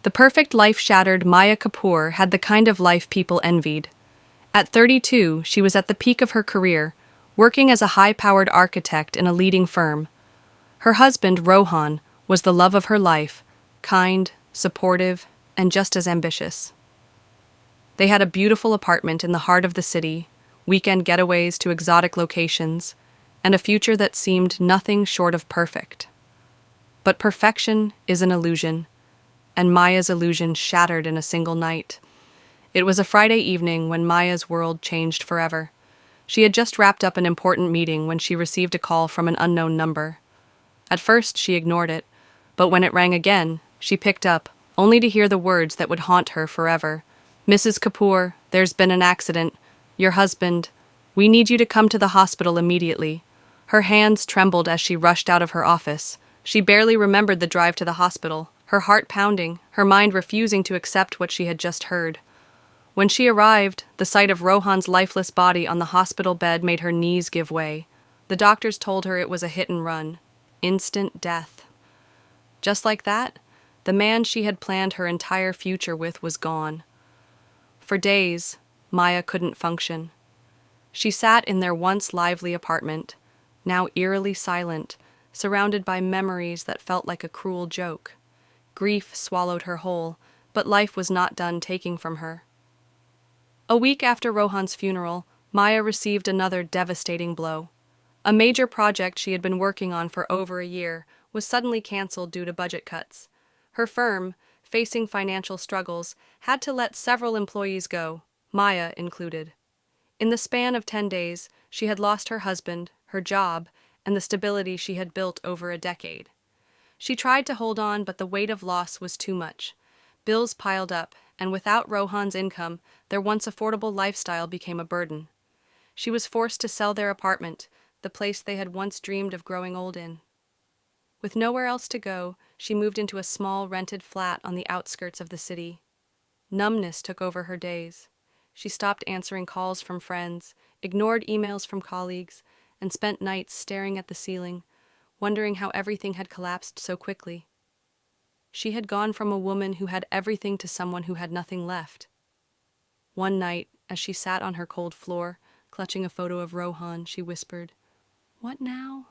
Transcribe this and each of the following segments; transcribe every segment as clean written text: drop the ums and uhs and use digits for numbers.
The perfect life shattered Maya Kapoor had the kind of life people envied. At 32, she was at the peak of her career, working as a high-powered architect in a leading firm. Her husband, Rohan, was the love of her life, kind, supportive, and just as ambitious. They had a beautiful apartment in the heart of the city, weekend getaways to exotic locations, and a future that seemed nothing short of perfect. But perfection is an illusion, and Maya's illusion shattered in a single night. It was a Friday evening when Maya's world changed forever. She had just wrapped up an important meeting when she received a call from an unknown number. At first, she ignored it, but when it rang again, she picked up, only to hear the words that would haunt her forever. "Mrs. Kapoor, there's been an accident. Your husband. We need you to come to the hospital immediately." Her hands trembled as she rushed out of her office. She barely remembered the drive to the hospital, her heart pounding, her mind refusing to accept what she had just heard. When she arrived, the sight of Rohan's lifeless body on the hospital bed made her knees give way. The doctors told her it was a hit and run. Instant death. Just like that, the man she had planned her entire future with was gone. For days, Maya couldn't function. She sat in their once lively apartment, now eerily silent, surrounded by memories that felt like a cruel joke. Grief swallowed her whole, but life was not done taking from her. A week after Rohan's funeral, Maya received another devastating blow. A major project she had been working on for over a year was suddenly canceled due to budget cuts. Her firm, facing financial struggles, had to let several employees go, Maya included. In the span of 10 days, she had lost her husband, her job, and the stability she had built over a decade. She tried to hold on, but the weight of loss was too much. Bills piled up, and without Rohan's income, their once affordable lifestyle became a burden. She was forced to sell their apartment, the place they had once dreamed of growing old in. With nowhere else to go, she moved into a small rented flat on the outskirts of the city. Numbness took over her days. She stopped answering calls from friends, ignored emails from colleagues, and spent nights staring at the ceiling, wondering how everything had collapsed so quickly. She had gone from a woman who had everything to someone who had nothing left. One night, as she sat on her cold floor, clutching a photo of Rohan, she whispered, "What now?"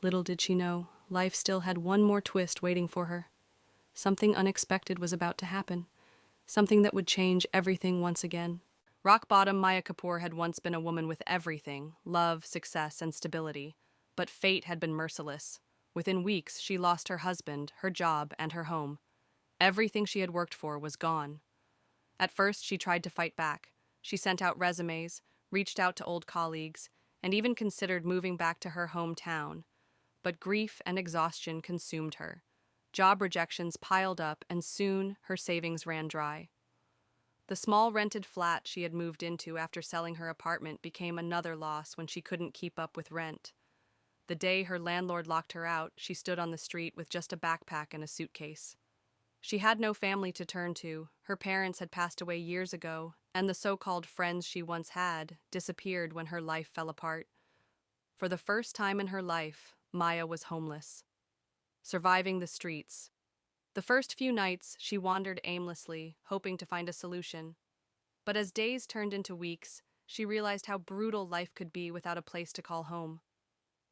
Little did she know, life still had one more twist waiting for her. Something unexpected was about to happen, something that would change everything once again. Rock bottom Maya Kapoor had once been a woman with everything, love, success, and stability. But fate had been merciless. Within weeks, she lost her husband, her job, and her home. Everything she had worked for was gone. At first, she tried to fight back. She sent out resumes, reached out to old colleagues, and even considered moving back to her hometown. But grief and exhaustion consumed her. Job rejections piled up, and soon her savings ran dry. The small rented flat she had moved into after selling her apartment became another loss when she couldn't keep up with rent. The day her landlord locked her out, she stood on the street with just a backpack and a suitcase. She had no family to turn to. Her parents had passed away years ago, and the so-called friends she once had disappeared when her life fell apart. For the first time in her life, Maya was homeless, surviving the streets. The first few nights, she wandered aimlessly, hoping to find a solution. But as days turned into weeks, she realized how brutal life could be without a place to call home.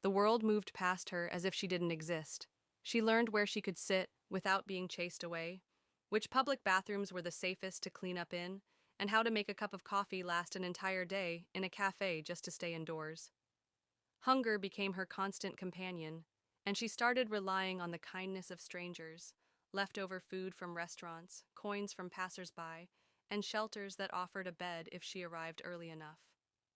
The world moved past her as if she didn't exist. She learned where she could sit without being chased away, which public bathrooms were the safest to clean up in, and how to make a cup of coffee last an entire day in a cafe just to stay indoors. Hunger became her constant companion, and she started relying on the kindness of strangers, leftover food from restaurants, coins from passers-by, and shelters that offered a bed if she arrived early enough.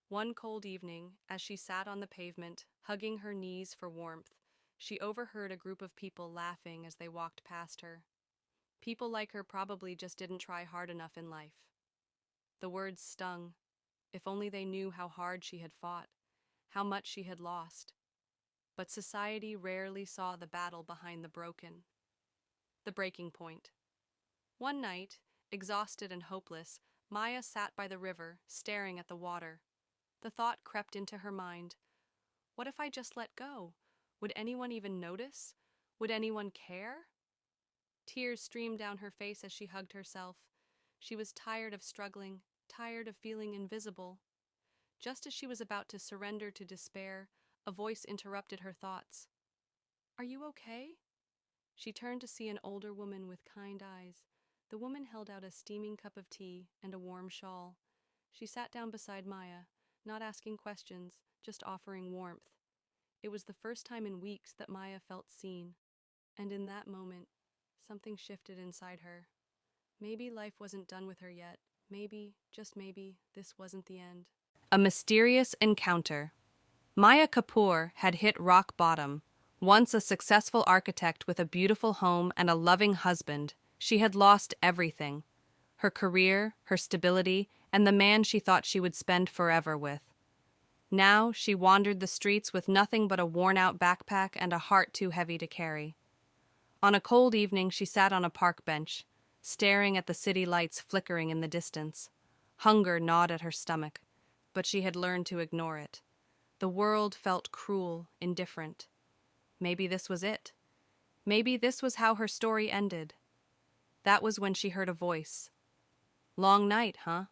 One cold evening, as she sat on the pavement, hugging her knees for warmth, she overheard a group of people laughing as they walked past her. People like her probably just didn't try hard enough in life. The words stung. If only they knew how hard she had fought, how much she had lost. But society rarely saw the battle behind the broken. The breaking point. One night, exhausted and hopeless, Maya sat by the river, staring at the water. The thought crept into her mind. What if I just let go? Would anyone even notice? Would anyone care? Tears streamed down her face as she hugged herself. She was tired of struggling, tired of feeling invisible. Just as she was about to surrender to despair, a voice interrupted her thoughts. "Are you okay?" She turned to see an older woman with kind eyes. The woman held out a steaming cup of tea and a warm shawl. She sat down beside Maya, not asking questions, just offering warmth. It was the first time in weeks that Maya felt seen. And in that moment, something shifted inside her. Maybe life wasn't done with her yet. Maybe, just maybe, this wasn't the end. A mysterious encounter. Maya Kapoor had hit rock bottom. Once a successful architect with a beautiful home and a loving husband, she had lost everything. Her career, her stability, and the man she thought she would spend forever with. Now she wandered the streets with nothing but a worn-out backpack and a heart too heavy to carry. On a cold evening, she sat on a park bench, staring at the city lights flickering in the distance. Hunger gnawed at her stomach, but she had learned to ignore it. The world felt cruel, indifferent. Maybe this was it. Maybe this was how her story ended. That was when she heard a voice. "Long night, huh?"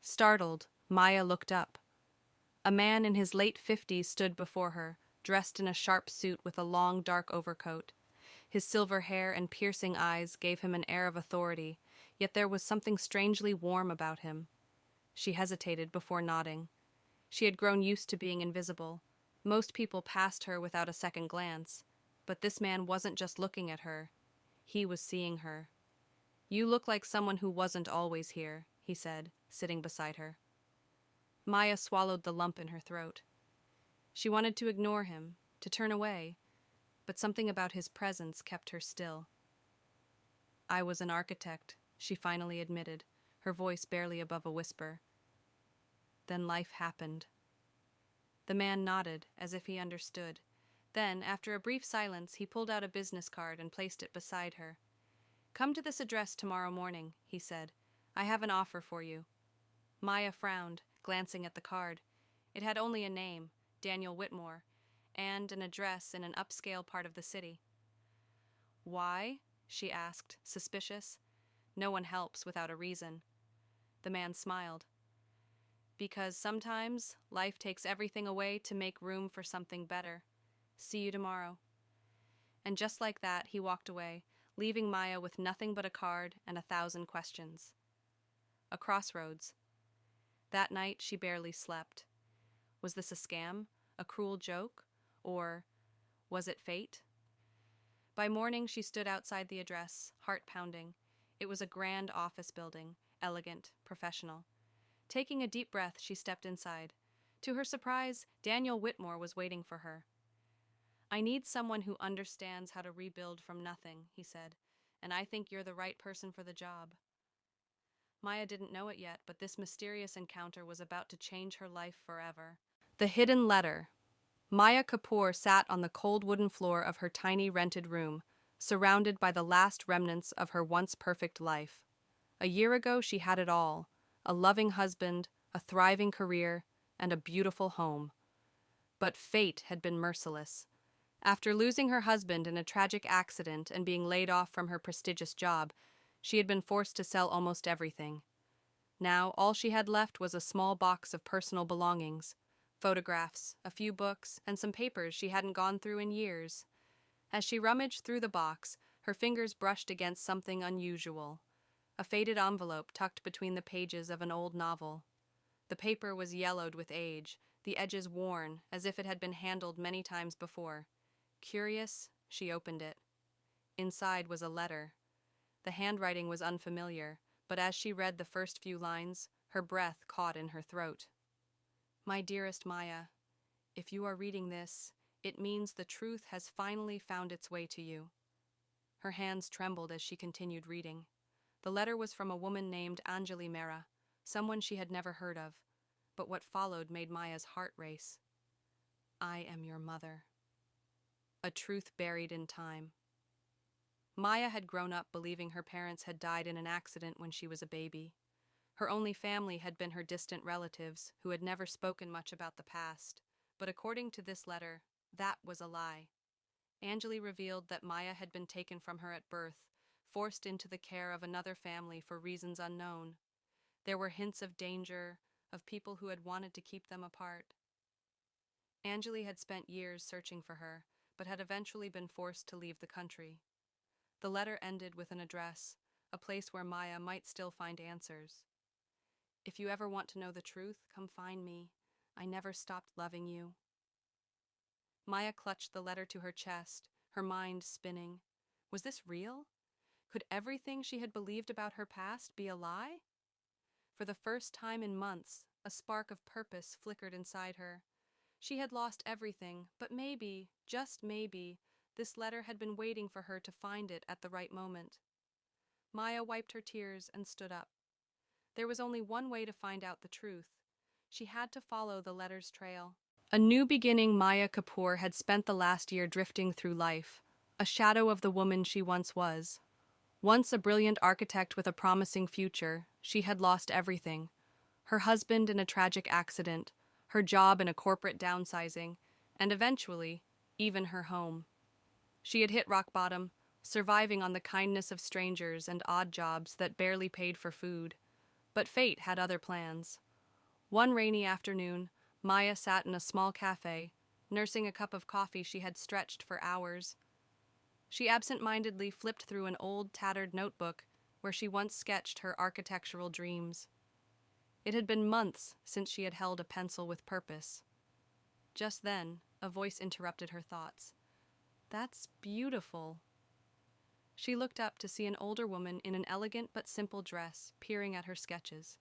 Startled, Maya looked up. A man in his late 50s stood before her, dressed in a sharp suit with a long, dark overcoat. His silver hair and piercing eyes gave him an air of authority, yet there was something strangely warm about him. She hesitated before nodding. She had grown used to being invisible. Most people passed her without a second glance, but this man wasn't just looking at her. He was seeing her. "You look like someone who wasn't always here," he said, sitting beside her. Maya swallowed the lump in her throat. She wanted to ignore him, to turn away, but something about his presence kept her still. "I was an architect," she finally admitted, her voice barely above a whisper. "Then life happened." The man nodded, as if he understood. Then, after a brief silence, he pulled out a business card and placed it beside her. "Come to this address tomorrow morning," he said. "I have an offer for you." Maya frowned, glancing at the card. It had only a name, Daniel Whitmore, and an address in an upscale part of the city. "Why?" she asked, suspicious. No one helps without a reason. The man smiled. "Because sometimes life takes everything away to make room for something better. See you tomorrow." And just like that, he walked away, leaving Maya with nothing but a card and 1,000 questions. A crossroads. That night, she barely slept. Was this a scam? A cruel joke? Or was it fate? By morning, she stood outside the address, heart pounding. It was a grand office building, elegant, professional. Taking a deep breath, she stepped inside. To her surprise, Daniel Whitmore was waiting for her. "I need someone who understands how to rebuild from nothing," he said, "and I think you're the right person for the job." Maya didn't know it yet, but this mysterious encounter was about to change her life forever. The hidden letter. Maya Kapoor sat on the cold wooden floor of her tiny rented room, surrounded by the last remnants of her once perfect life. A year ago, she had it all: a loving husband, a thriving career, and a beautiful home. But fate had been merciless. After losing her husband in a tragic accident and being laid off from her prestigious job, she had been forced to sell almost everything. Now, all she had left was a small box of personal belongings: photographs, a few books, and some papers she hadn't gone through in years. As she rummaged through the box, her fingers brushed against something unusual: a faded envelope tucked between the pages of an old novel. The paper was yellowed with age, the edges worn, as if it had been handled many times before. Curious, she opened it. Inside was a letter. The handwriting was unfamiliar, but as she read the first few lines, her breath caught in her throat. "My dearest Maya, if you are reading this, it means the truth has finally found its way to you." Her hands trembled as she continued reading. The letter was from a woman named Anjali Mehra, someone she had never heard of, but what followed made Maya's heart race. "I am your mother." A truth buried in time. Maya had grown up believing her parents had died in an accident when she was a baby. Her only family had been her distant relatives, who had never spoken much about the past. But according to this letter, that was a lie. Anjali revealed that Maya had been taken from her at birth, forced into the care of another family for reasons unknown. There were hints of danger, of people who had wanted to keep them apart. Angeli had spent years searching for her, but had eventually been forced to leave the country. The letter ended with an address, a place where Maya might still find answers. If you ever want to know the truth, come find me. I never stopped loving you. Maya clutched the letter to her chest, her mind spinning. Was this real? Could everything she had believed about her past be a lie? For the first time in months, a spark of purpose flickered inside her. She had lost everything, but maybe, just maybe, this letter had been waiting for her to find it at the right moment. Maya wiped her tears and stood up. There was only one way to find out the truth. She had to follow the letter's trail. A new beginning, Maya Kapoor had spent the last year drifting through life, a shadow of the woman she once was. Once a brilliant architect with a promising future, she had lost everything. Her husband in a tragic accident, her job in a corporate downsizing, and eventually, even her home. She had hit rock bottom, surviving on the kindness of strangers and odd jobs that barely paid for food. But fate had other plans. One rainy afternoon, Maya sat in a small cafe, nursing a cup of coffee she had stretched for hours. She absent-mindedly flipped through an old, tattered notebook where she once sketched her architectural dreams. It had been months since she had held a pencil with purpose. Just then, a voice interrupted her thoughts. "That's beautiful." She looked up to see an older woman in an elegant but simple dress peering at her sketches.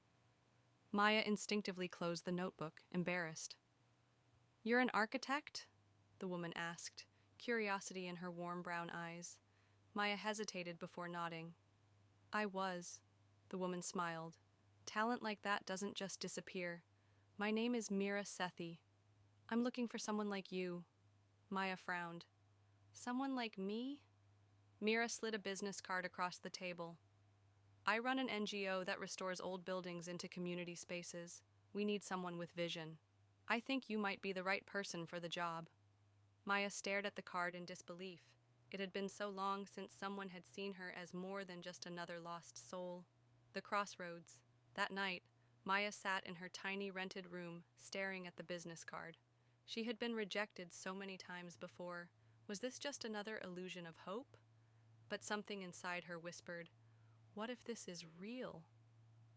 Maya instinctively closed the notebook, embarrassed. "You're an architect?" the woman asked, curiosity in her warm brown eyes. Maya hesitated before nodding. "I was," the woman smiled. "Talent like that doesn't just disappear. My name is Meera Sethi. I'm looking for someone like you." Maya frowned. "Someone like me?" Meera slid a business card across the table. "I run an NGO that restores old buildings into community spaces. We need someone with vision. I think you might be the right person for the job." Maya stared at the card in disbelief. It had been so long since someone had seen her as more than just another lost soul. The crossroads. That night, Maya sat in her tiny rented room, staring at the business card. She had been rejected so many times before. Was this just another illusion of hope? But something inside her whispered, "What if this is real?"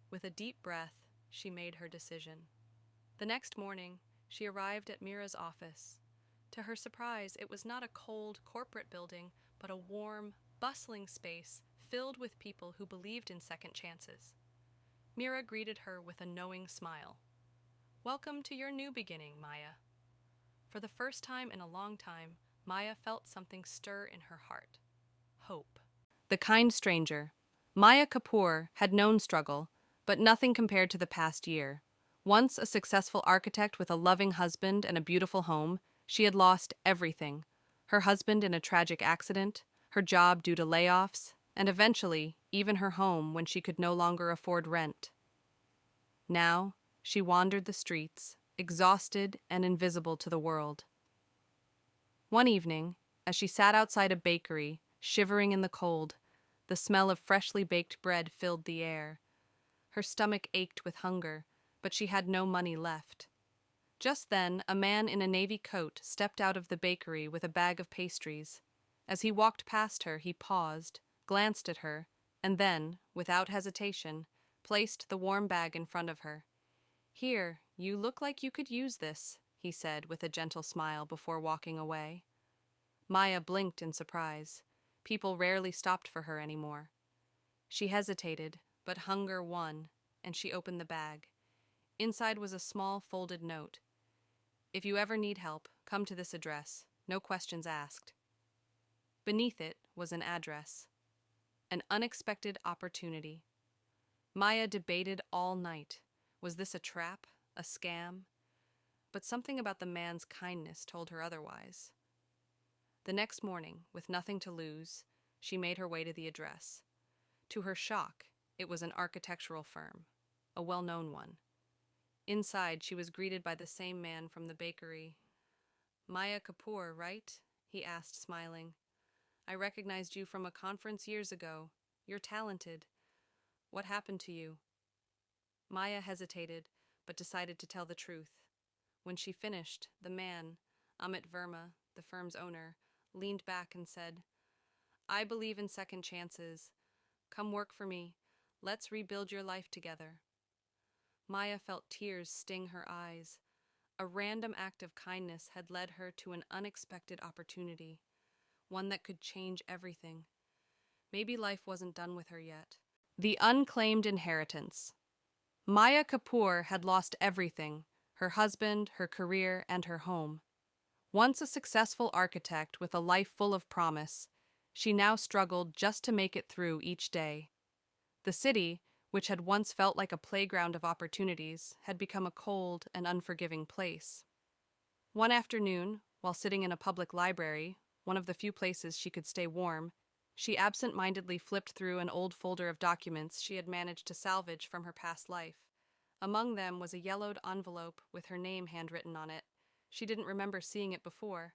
With a deep breath, she made her decision. The next morning, she arrived at Mira's office. To her surprise, it was not a cold corporate building, but a warm, bustling space filled with people who believed in second chances. Mira greeted her with a knowing smile. "Welcome to your new beginning, Maya." For the first time in a long time, Maya felt something stir in her heart. Hope. The kind stranger. Maya Kapoor had known struggle, but nothing compared to the past year. Once a successful architect with a loving husband and a beautiful home, she had lost everything. Her husband in a tragic accident, her job due to layoffs, and eventually, even her home when she could no longer afford rent. Now, she wandered the streets, exhausted and invisible to the world. One evening, as she sat outside a bakery, shivering in the cold, the smell of freshly baked bread filled the air. Her stomach ached with hunger, but she had no money left. Just then, a man in a navy coat stepped out of the bakery with a bag of pastries. As he walked past her, he paused, glanced at her, and then, without hesitation, placed the warm bag in front of her. "Here, you look like you could use this," he said with a gentle smile before walking away. Maya blinked in surprise. People rarely stopped for her anymore. She hesitated, but hunger won, and she opened the bag. Inside was a small folded note. "If you ever need help, come to this address. No questions asked." Beneath it was an address. An unexpected opportunity. Maya debated all night. Was this a trap? A scam? But something about the man's kindness told her otherwise. The next morning, with nothing to lose, she made her way to the address. To her shock, it was an architectural firm, a well-known one. Inside, she was greeted by the same man from the bakery. "Maya Kapoor, right?" he asked, smiling. "I recognized you from a conference years ago. You're talented. What happened to you? Maya hesitated, but decided to tell the truth. When she finished, the man, Amit Verma, the firm's owner, leaned back and said, I believe in second chances. Come work for me. Let's rebuild your life together. Maya felt tears sting her eyes. A random act of kindness had led her to an unexpected opportunity, one that could change everything. Maybe life wasn't done with her yet. The unclaimed inheritance. Maya Kapoor had lost everything: her husband, her career, and her home. Once a successful architect with a life full of promise, she now struggled just to make it through each day. The city, which had once felt like a playground of opportunities, had become a cold and unforgiving place. One afternoon, while sitting in a public library, one of the few places she could stay warm, she absent-mindedly flipped through an old folder of documents she had managed to salvage from her past life. Among them was a yellowed envelope with her name handwritten on it. She didn't remember seeing it before.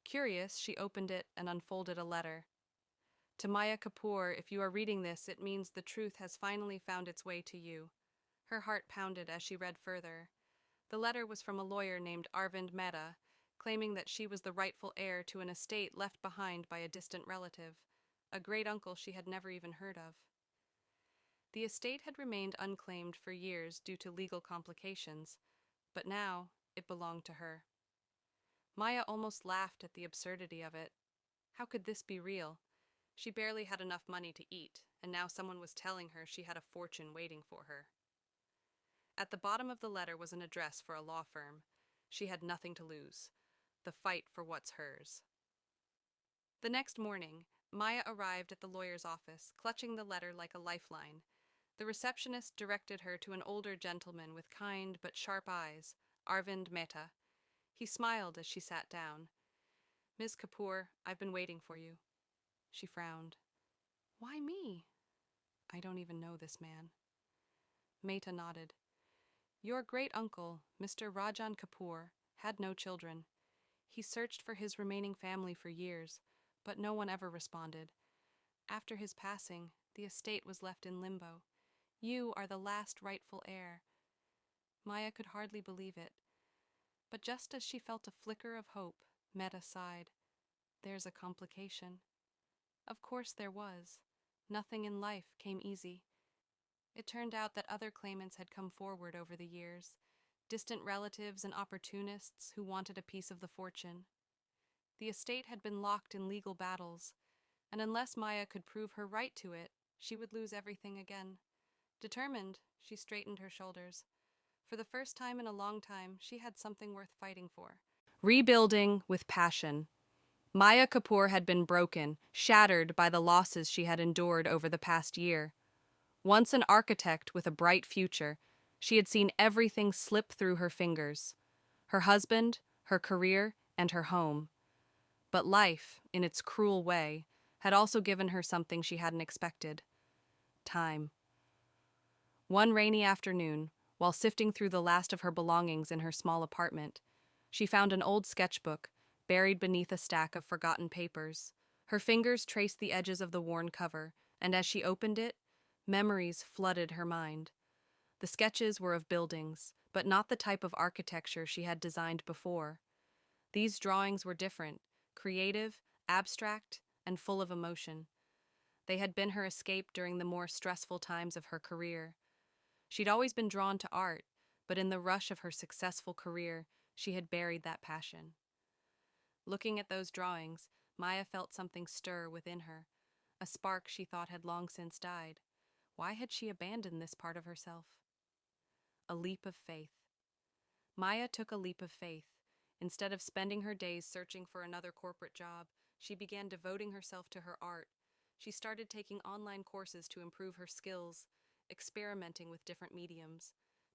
Curious, she opened it and unfolded a letter. To Maya Kapoor, if you are reading this, it means the truth has finally found its way to you. Her heart pounded as she read further. The letter was from a lawyer named Arvind Mehta, claiming that she was the rightful heir to an estate left behind by a distant relative, a great-uncle she had never even heard of. The estate had remained unclaimed for years due to legal complications, but now it belonged to her. Maya almost laughed at the absurdity of it. How could this be real? She barely had enough money to eat, and now someone was telling her she had a fortune waiting for her. At the bottom of the letter was an address for a law firm. She had nothing to lose. The fight for what's hers. The next morning, Maya arrived at the lawyer's office, clutching the letter like a lifeline. The receptionist directed her to an older gentleman with kind but sharp eyes, Arvind Mehta. He smiled as she sat down. Ms. Kapoor, I've been waiting for you. She frowned. Why me? I don't even know this man. Mehta nodded. Your great-uncle, Mr. Rajan Kapoor, had no children. He searched for his remaining family for years, but no one ever responded. After his passing, the estate was left in limbo. You are the last rightful heir. Maya could hardly believe it. But just as she felt a flicker of hope, Mehta sighed. There's a complication. Of course there was. Nothing in life came easy. It turned out that other claimants had come forward over the years, distant relatives and opportunists who wanted a piece of the fortune. The estate had been locked in legal battles, and unless Maya could prove her right to it, she would lose everything again. Determined, she straightened her shoulders. For the first time in a long time, she had something worth fighting for. Rebuilding with passion. Maya Kapoor had been broken, shattered by the losses she had endured over the past year. Once an architect with a bright future, she had seen everything slip through her fingers. Her husband, her career, and her home. But life, in its cruel way, had also given her something she hadn't expected. Time. One rainy afternoon, while sifting through the last of her belongings in her small apartment, she found an old sketchbook buried beneath a stack of forgotten papers. Her fingers traced the edges of the worn cover, and as she opened it, memories flooded her mind. The sketches were of buildings, but not the type of architecture she had designed before. These drawings were different, creative, abstract, and full of emotion. They had been her escape during the more stressful times of her career. She'd always been drawn to art, but in the rush of her successful career, she had buried that passion. Looking at those drawings, Maya felt something stir within her, a spark she thought had long since died. Why had she abandoned this part of herself? A leap of faith. Maya took a leap of faith. Instead of spending her days searching for another corporate job, she began devoting herself to her art. She started taking online courses to improve her skills, experimenting with different mediums,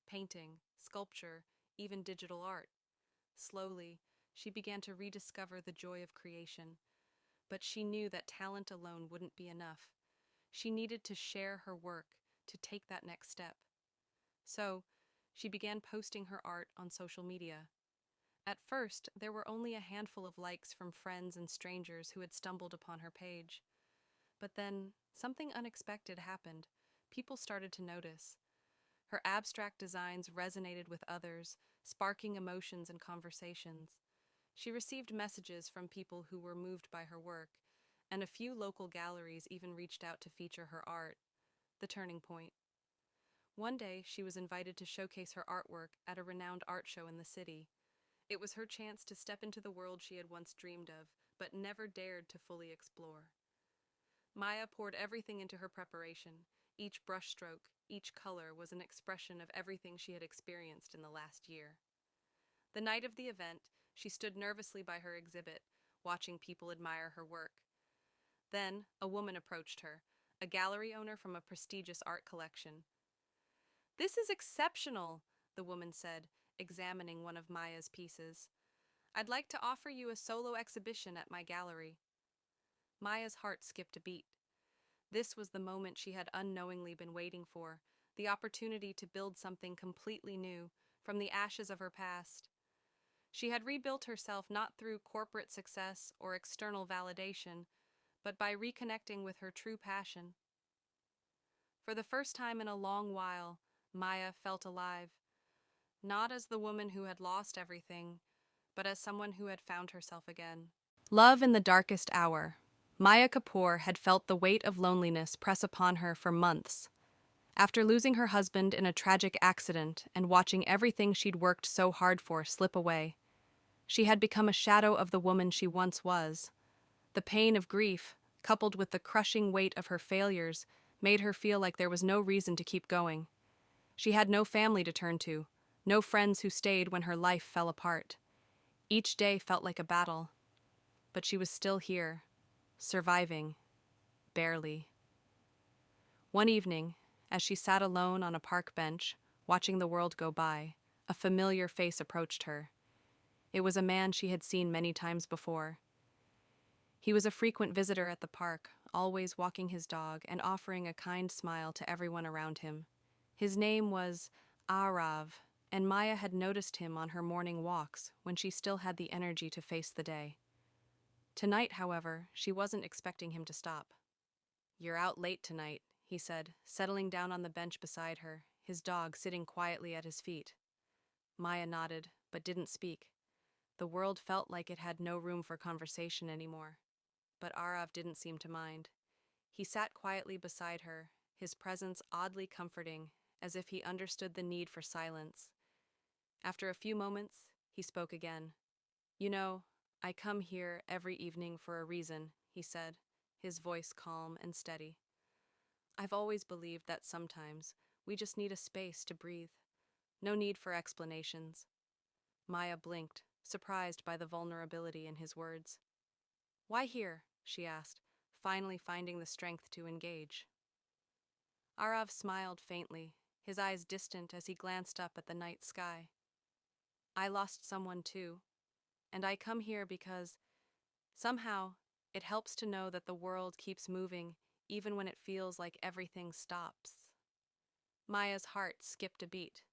painting, sculpture, even digital art. Slowly, she began to rediscover the joy of creation. But she knew that talent alone wouldn't be enough. She needed to share her work, to take that next step. So, she began posting her art on social media. At first, there were only a handful of likes from friends and strangers who had stumbled upon her page. But then, something unexpected happened. People started to notice. Her abstract designs resonated with others, sparking emotions and conversations. She received messages from people who were moved by her work, and a few local galleries even reached out to feature her art. The turning point. One day, she was invited to showcase her artwork at a renowned art show in the city. It was her chance to step into the world she had once dreamed of, but never dared to fully explore. Maya poured everything into her preparation. Each brushstroke, each color was an expression of everything she had experienced in the last year. The night of the event, she stood nervously by her exhibit, watching people admire her work. Then, a woman approached her, a gallery owner from a prestigious art collection. "This is exceptional," the woman said, examining one of Maya's pieces. "I'd like to offer you a solo exhibition at my gallery." Maya's heart skipped a beat. This was the moment she had unknowingly been waiting for, the opportunity to build something completely new, from the ashes of her past. She had rebuilt herself not through corporate success or external validation, but by reconnecting with her true passion. For the first time in a long while, Maya felt alive, not as the woman who had lost everything, but as someone who had found herself again. Love in the darkest hour. Maya Kapoor had felt the weight of loneliness press upon her for months. After losing her husband in a tragic accident and watching everything she'd worked so hard for slip away, she had become a shadow of the woman she once was. The pain of grief, coupled with the crushing weight of her failures, made her feel like there was no reason to keep going. She had no family to turn to, no friends who stayed when her life fell apart. Each day felt like a battle, but she was still here, surviving, barely. One evening, as she sat alone on a park bench, watching the world go by, a familiar face approached her. It was a man she had seen many times before. He was a frequent visitor at the park, always walking his dog and offering a kind smile to everyone around him. His name was Arav, and Maya had noticed him on her morning walks when she still had the energy to face the day. Tonight, however, she wasn't expecting him to stop. "You're out late tonight," he said, settling down on the bench beside her, his dog sitting quietly at his feet. Maya nodded, but didn't speak. The world felt like it had no room for conversation anymore. But Arav didn't seem to mind. He sat quietly beside her, his presence oddly comforting, as if he understood the need for silence. After a few moments, he spoke again. "You know, I come here every evening for a reason," he said, his voice calm and steady. "I've always believed that sometimes we just need a space to breathe. No need for explanations." Maya blinked, surprised by the vulnerability in his words. "Why here?" she asked, finally finding the strength to engage. Arav smiled faintly, his eyes distant as he glanced up at the night sky. "I lost someone too, and I come here because, somehow, it helps to know that the world keeps moving even when it feels like everything stops." Maya's heart skipped a beat.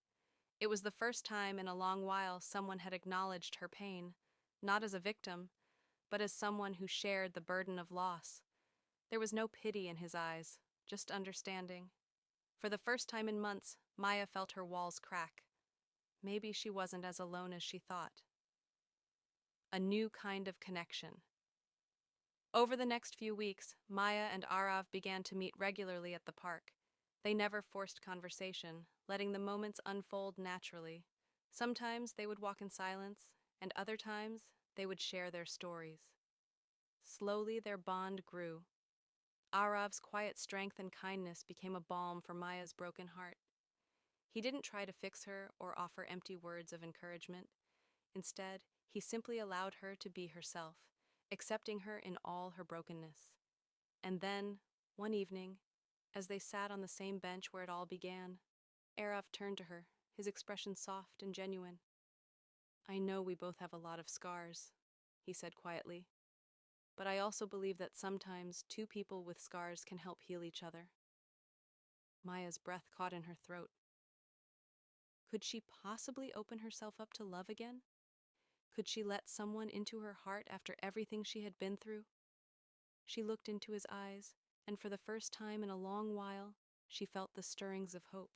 It was the first time in a long while someone had acknowledged her pain, not as a victim, but as someone who shared the burden of loss. There was no pity in his eyes, just understanding. For the first time in months, Maya felt her walls crack. Maybe she wasn't as alone as she thought. A new kind of connection. Over the next few weeks, Maya and Arav began to meet regularly at the park. They never forced conversation, letting the moments unfold naturally. Sometimes they would walk in silence, and other times they would share their stories. Slowly their bond grew. Arav's quiet strength and kindness became a balm for Maya's broken heart. He didn't try to fix her or offer empty words of encouragement. Instead, he simply allowed her to be herself, accepting her in all her brokenness. And then, one evening, as they sat on the same bench where it all began, Arav turned to her, his expression soft and genuine. "I know we both have a lot of scars," he said quietly, "but I also believe that sometimes two people with scars can help heal each other." Maya's breath caught in her throat. Could she possibly open herself up to love again? Could she let someone into her heart after everything she had been through? She looked into his eyes, and for the first time in a long while, she felt the stirrings of hope.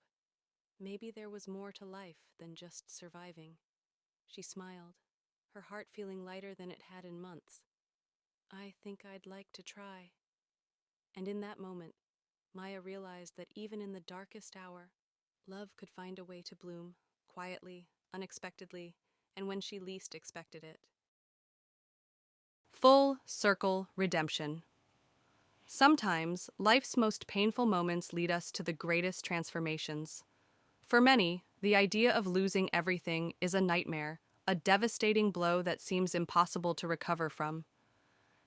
Maybe there was more to life than just surviving. She smiled, her heart feeling lighter than it had in months. I think I'd like to try. And in that moment, Maya realized that even in the darkest hour, love could find a way to bloom, quietly, unexpectedly, and when she least expected it. Full circle redemption. Sometimes, life's most painful moments lead us to the greatest transformations. For many, the idea of losing everything is a nightmare, a devastating blow that seems impossible to recover from.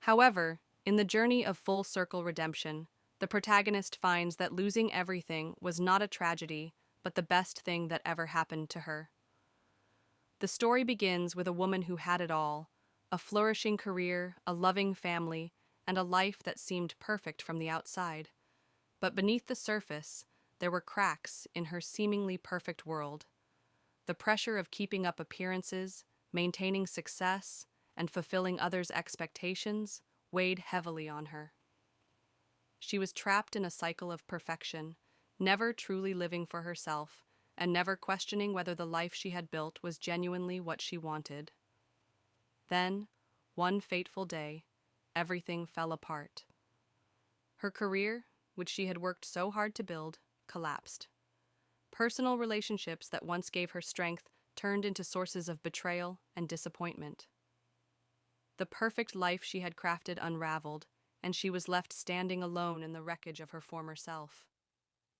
However, in the journey of full circle redemption, the protagonist finds that losing everything was not a tragedy, but the best thing that ever happened to her. The story begins with a woman who had it all: a flourishing career, a loving family, and a life that seemed perfect from the outside. But beneath the surface, there were cracks in her seemingly perfect world. The pressure of keeping up appearances, maintaining success, and fulfilling others' expectations weighed heavily on her. She was trapped in a cycle of perfection, never truly living for herself, and never questioning whether the life she had built was genuinely what she wanted. Then, one fateful day, everything fell apart. Her career, which she had worked so hard to build, collapsed. Personal relationships that once gave her strength turned into sources of betrayal and disappointment. The perfect life she had crafted unraveled, and she was left standing alone in the wreckage of her former self.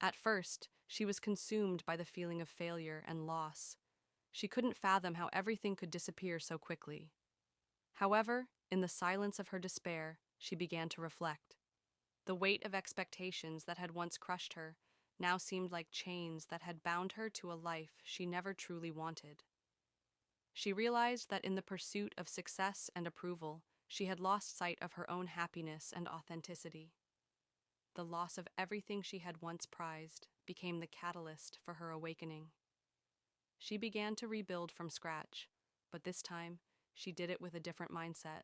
At first, she was consumed by the feeling of failure and loss. She couldn't fathom how everything could disappear so quickly. However, in the silence of her despair, she began to reflect. The weight of expectations that had once crushed her now seemed like chains that had bound her to a life she never truly wanted. She realized that in the pursuit of success and approval, she had lost sight of her own happiness and authenticity. The loss of everything she had once prized became the catalyst for her awakening. She began to rebuild from scratch, but this time, she did it with a different mindset.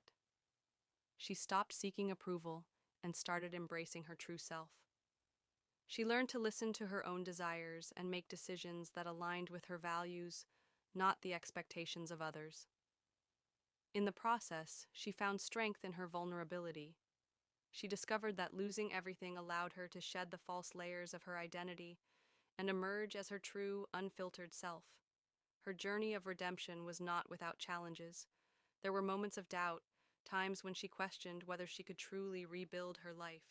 She stopped seeking approval and started embracing her true self. She learned to listen to her own desires and make decisions that aligned with her values, not the expectations of others. In the process, she found strength in her vulnerability. She discovered that losing everything allowed her to shed the false layers of her identity and emerge as her true, unfiltered self. Her journey of redemption was not without challenges. There were moments of doubt, times when she questioned whether she could truly rebuild her life.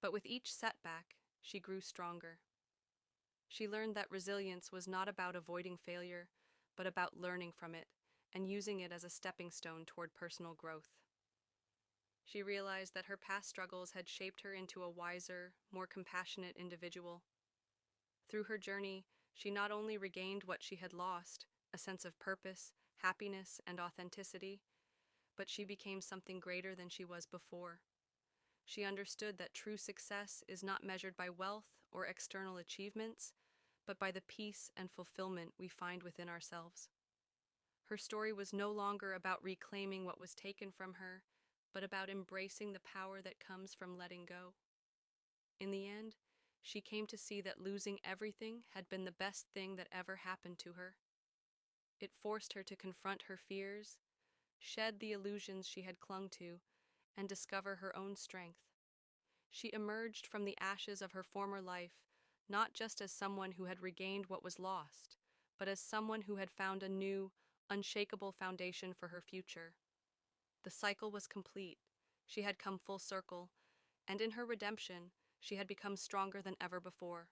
But with each setback, she grew stronger. She learned that resilience was not about avoiding failure, but about learning from it and using it as a stepping stone toward personal growth. She realized that her past struggles had shaped her into a wiser, more compassionate individual. Through her journey, she not only regained what she had lost, a sense of purpose, happiness, and authenticity, but she became something greater than she was before. She understood that true success is not measured by wealth or external achievements, but by the peace and fulfillment we find within ourselves. Her story was no longer about reclaiming what was taken from her, but about embracing the power that comes from letting go. In the end, she came to see that losing everything had been the best thing that ever happened to her. It forced her to confront her fears, shed the illusions she had clung to, and discover her own strength. She emerged from the ashes of her former life, not just as someone who had regained what was lost, but as someone who had found a new, unshakable foundation for her future. The cycle was complete. She had come full circle, and in her redemption, she had become stronger than ever before.